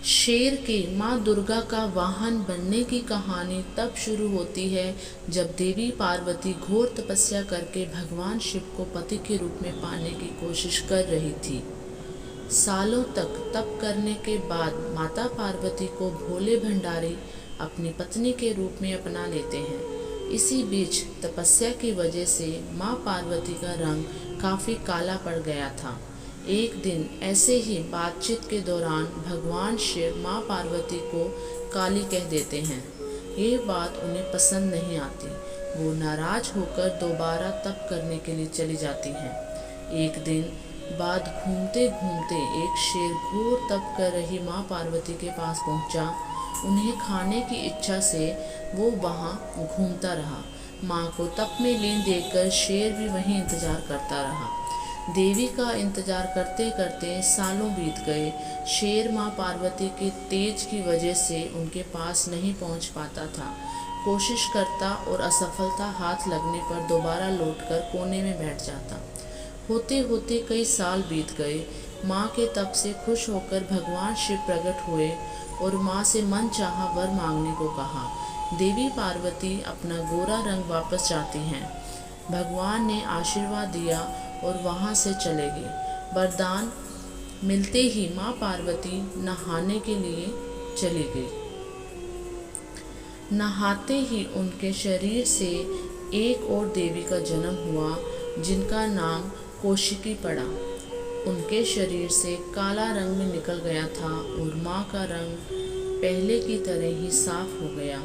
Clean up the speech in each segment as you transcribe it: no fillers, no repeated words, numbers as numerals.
शेर के माँ दुर्गा का वाहन बनने की कहानी तब शुरू होती है जब देवी पार्वती घोर तपस्या करके भगवान शिव को पति के रूप में पाने की कोशिश कर रही थी। सालों तक तप करने के बाद माता पार्वती को भोले भंडारी अपनी पत्नी के रूप में अपना लेते हैं। इसी बीच तपस्या की वजह से माँ पार्वती का रंग काफ़ी काला पड़ गया था। एक दिन ऐसे ही बातचीत के दौरान भगवान शिव माँ पार्वती को काली कह देते हैं। ये बात उन्हें पसंद नहीं आती। वो नाराज होकर दोबारा तप करने के लिए चली जाती हैं। एक दिन बाद घूमते घूमते एक शेर घोर तप कर रही माँ पार्वती के पास पहुंचा। उन्हें खाने की इच्छा से वो वहां घूमता रहा। माँ को तप में लीन देखकर शेर भी वहीं इंतजार करता रहा। देवी का इंतजार करते करते सालों बीत गए। शेर माँ पार्वती के तेज की वजह से उनके पास नहीं पहुंच पाता था। कोशिश करता और असफलता हाथ लगने पर दोबारा लौटकर कोने में बैठ जाता। होते होते कई साल बीत गए। माँ के तप से खुश होकर भगवान शिव प्रकट हुए और माँ से मनचाहा वर मांगने को कहा। देवी पार्वती अपना गोरा रंग वापस चाहती हैं। भगवान ने आशीर्वाद दिया और वहाँ से चले गए। वरदान मिलते ही माँ पार्वती नहाने के लिए चली गई। नहाते ही उनके शरीर से एक और देवी का जन्म हुआ जिनका नाम कौशिकी पड़ा। उनके शरीर से काला रंग में निकल गया था और माँ का रंग पहले की तरह ही साफ हो गया।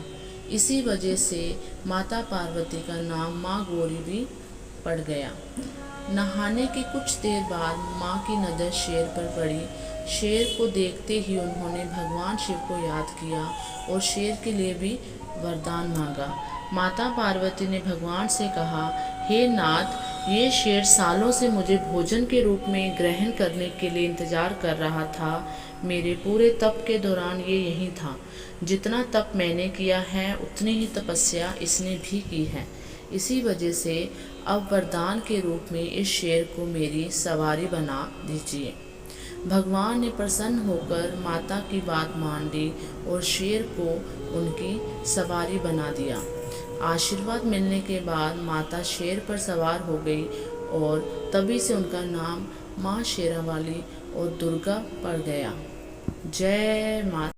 इसी वजह से माता पार्वती का नाम माँ गौरी भी पड़ गया। नहाने के कुछ देर बाद माँ की नज़र शेर पर पड़ी। शेर को देखते ही उन्होंने भगवान शिव को याद किया और शेर के लिए भी वरदान मांगा। माता पार्वती ने भगवान से कहा, हे नाथ, ये शेर सालों से मुझे भोजन के रूप में ग्रहण करने के लिए इंतजार कर रहा था। मेरे पूरे तप के दौरान ये यहीं था। जितना तप मैंने किया है उतनी ही तपस्या इसने भी की है। इसी वजह से अब वरदान के रूप में इस शेर को मेरी सवारी बना दीजिए। भगवान ने प्रसन्न होकर माता की बात मान ली और शेर को उनकी सवारी बना दिया। आशीर्वाद मिलने के बाद माता शेर पर सवार हो गई और तभी से उनका नाम माँ शेरावाली और दुर्गा पड़ गया। जय माता।